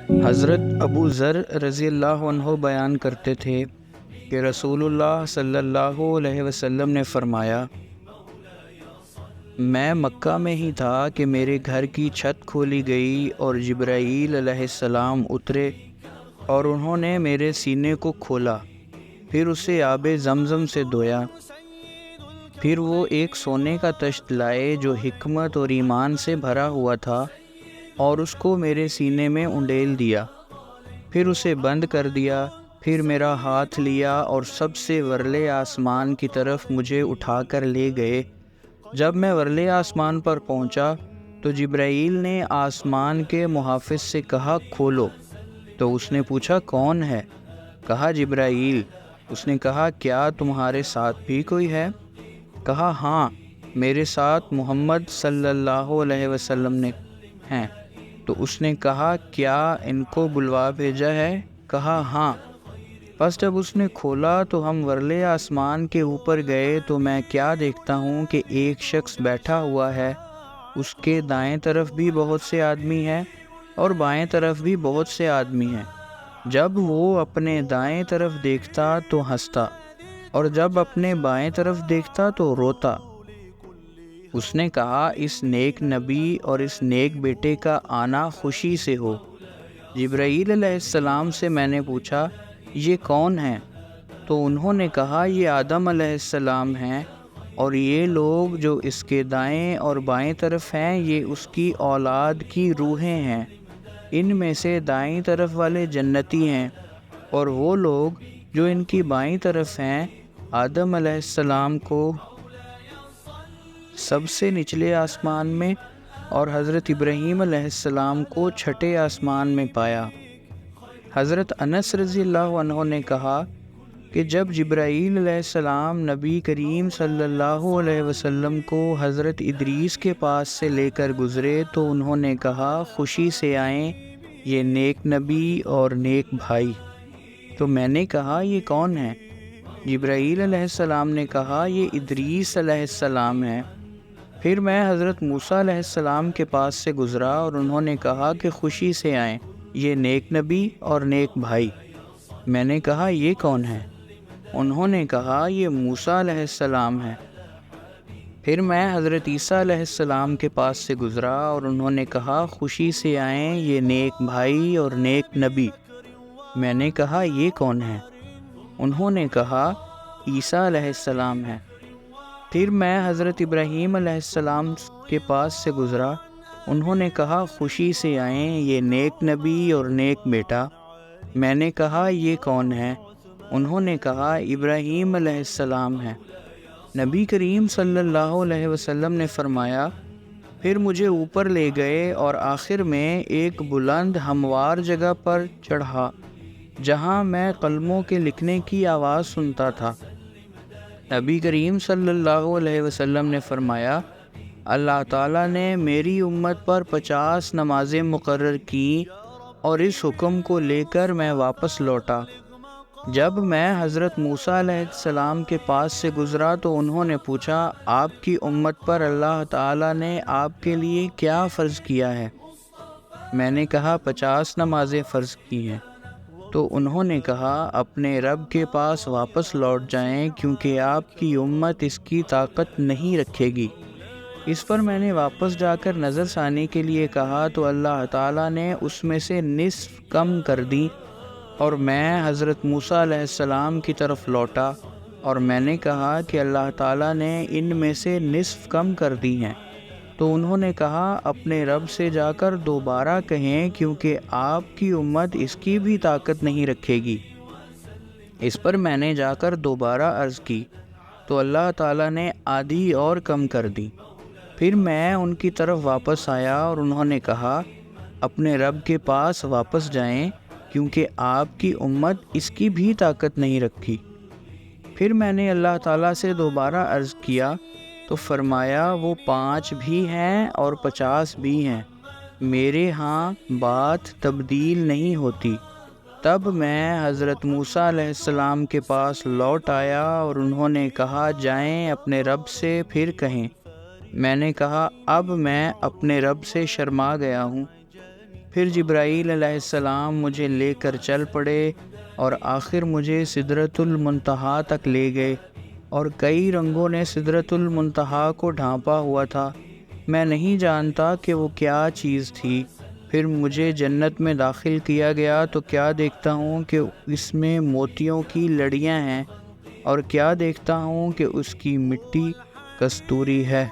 حضرت ابو ذر رضی اللہ عنہ بیان کرتے تھے کہ رسول اللہ صلی اللہ علیہ وسلم نے فرمایا، میں مکہ میں ہی تھا کہ میرے گھر کی چھت کھولی گئی اور جبرائیل علیہ السلام اترے اور انہوں نے میرے سینے کو کھولا، پھر اسے آب زمزم سے دھویا، پھر وہ ایک سونے کا تشت لائے جو حکمت اور ایمان سے بھرا ہوا تھا اور اس کو میرے سینے میں انڈیل دیا، پھر اسے بند کر دیا، پھر میرا ہاتھ لیا اور سب سے ورلے آسمان کی طرف مجھے اٹھا کر لے گئے۔ جب میں ورلے آسمان پر پہنچا تو جبرائیل نے آسمان کے محافظ سے کہا، کھولو۔ تو اس نے پوچھا، کون ہے؟ کہا، جبرائیل۔ اس نے کہا، کیا تمہارے ساتھ بھی کوئی ہے؟ کہا، ہاں، میرے ساتھ محمد صلی اللہ علیہ وسلم نے ہیں۔ تو اس نے کہا، کیا ان کو بلوا بھیجا ہے؟ کہا، ہاں۔ پس جب اس نے کھولا تو ہم ورلے آسمان کے اوپر گئے تو میں کیا دیکھتا ہوں کہ ایک شخص بیٹھا ہوا ہے، اس کے دائیں طرف بھی بہت سے آدمی ہیں اور بائیں طرف بھی بہت سے آدمی ہیں۔ جب وہ اپنے دائیں طرف دیکھتا تو ہنستا اور جب اپنے بائیں طرف دیکھتا تو روتا۔ اس نے کہا، اس نیک نبی اور اس نیک بیٹے کا آنا خوشی سے ہو۔ جبرائیل علیہ السلام سے میں نے پوچھا، یہ کون ہیں؟ تو انہوں نے کہا، یہ آدم علیہ السلام ہیں، اور یہ لوگ جو اس کے دائیں اور بائیں طرف ہیں یہ اس کی اولاد کی روحیں ہیں۔ ان میں سے دائیں طرف والے جنتی ہیں، اور وہ لوگ جو ان کی بائیں طرف ہیں آدم علیہ السلام کو سب سے نچلے آسمان میں اور حضرت ابراہیم علیہ السلام کو چھٹے آسمان میں پایا۔ حضرت انس رضی اللہ عنہ نے کہا کہ جب جبرائیل علیہ السلام نبی کریم صلی اللہ علیہ وسلم کو حضرت ادریس کے پاس سے لے کر گزرے تو انہوں نے کہا، خوشی سے آئیں یہ نیک نبی اور نیک بھائی۔ تو میں نے کہا، یہ کون ہے؟ جبرائیل علیہ السلام نے کہا، یہ ادریس علیہ السلام ہے۔ پھر میں حضرت موسیٰ علیہ السلام کے پاس سے گزرا اور انہوں نے کہا کہ خوشی سے آئیں یہ نیک نبی اور نیک بھائی۔ میں نے کہا، یہ کون ہے؟ انہوں نے کہا، یہ موسیٰ علیہ السلام ہے۔ پھر میں حضرت عیسیٰ علیہ السلام کے پاس سے گزرا اور انہوں نے کہا، خوشی سے آئیں یہ نیک بھائی اور نیک نبی۔ میں نے کہا، یہ کون ہے؟ انہوں نے کہا، عیسیٰ علیہ السلام ہے۔ پھر میں حضرت ابراہیم علیہ السلام کے پاس سے گزرا، انہوں نے کہا، خوشی سے آئیں یہ نیک نبی اور نیک بیٹا۔ میں نے کہا، یہ کون ہے؟ انہوں نے کہا، ابراہیم علیہ السلام ہے۔ نبی کریم صلی اللہ علیہ وسلم نے فرمایا، پھر مجھے اوپر لے گئے اور آخر میں ایک بلند ہموار جگہ پر چڑھا جہاں میں قلموں کے لکھنے کی آواز سنتا تھا۔ نبی کریم صلی اللہ علیہ وسلم نے فرمایا، اللہ تعالیٰ نے میری امت پر 50 نمازیں مقرر کیں اور اس حکم کو لے کر میں واپس لوٹا۔ جب میں حضرت موسیٰ علیہ السلام کے پاس سے گزرا تو انہوں نے پوچھا، آپ کی امت پر اللہ تعالیٰ نے آپ کے لیے کیا فرض کیا ہے؟ میں نے کہا، 50 نمازیں فرض کی ہیں۔ تو انہوں نے کہا، اپنے رب کے پاس واپس لوٹ جائیں کیونکہ آپ کی امت اس کی طاقت نہیں رکھے گی۔ اس پر میں نے واپس جا کر نظر ثانی کے لیے کہا تو اللہ تعالیٰ نے اس میں سے نصف کم کر دی، اور میں حضرت موسیٰ علیہ السلام کی طرف لوٹا اور میں نے کہا کہ اللہ تعالیٰ نے ان میں سے نصف کم کر دی ہیں۔ تو انہوں نے کہا، اپنے رب سے جا کر دوبارہ کہیں کیونکہ آپ کی امت اس کی بھی طاقت نہیں رکھے گی۔ اس پر میں نے جا کر دوبارہ عرض کی تو اللہ تعالیٰ نے آدھی اور کم کر دی۔ پھر میں ان کی طرف واپس آیا اور انہوں نے کہا، اپنے رب کے پاس واپس جائیں کیونکہ آپ کی امت اس کی بھی طاقت نہیں رکھی۔ پھر میں نے اللہ تعالیٰ سے دوبارہ عرض کیا تو فرمایا، وہ 5 بھی ہیں اور 50 بھی ہیں، میرے ہاں بات تبدیل نہیں ہوتی۔ تب میں حضرت موسیٰ علیہ السلام کے پاس لوٹ آیا اور انہوں نے کہا، جائیں اپنے رب سے پھر کہیں۔ میں نے کہا، اب میں اپنے رب سے شرما گیا ہوں۔ پھر جبرائیل علیہ السلام مجھے لے کر چل پڑے اور آخر مجھے سدرۃ المنتہا تک لے گئے، اور کئی رنگوں نے سدرۃ المنتہا کو ڈھانپا ہوا تھا۔ میں نہیں جانتا کہ وہ کیا چیز تھی۔ پھر مجھے جنت میں داخل کیا گیا تو کیا دیکھتا ہوں کہ اس میں موتیوں کی لڑیاں ہیں، اور کیا دیکھتا ہوں کہ اس کی مٹی کستوری ہے۔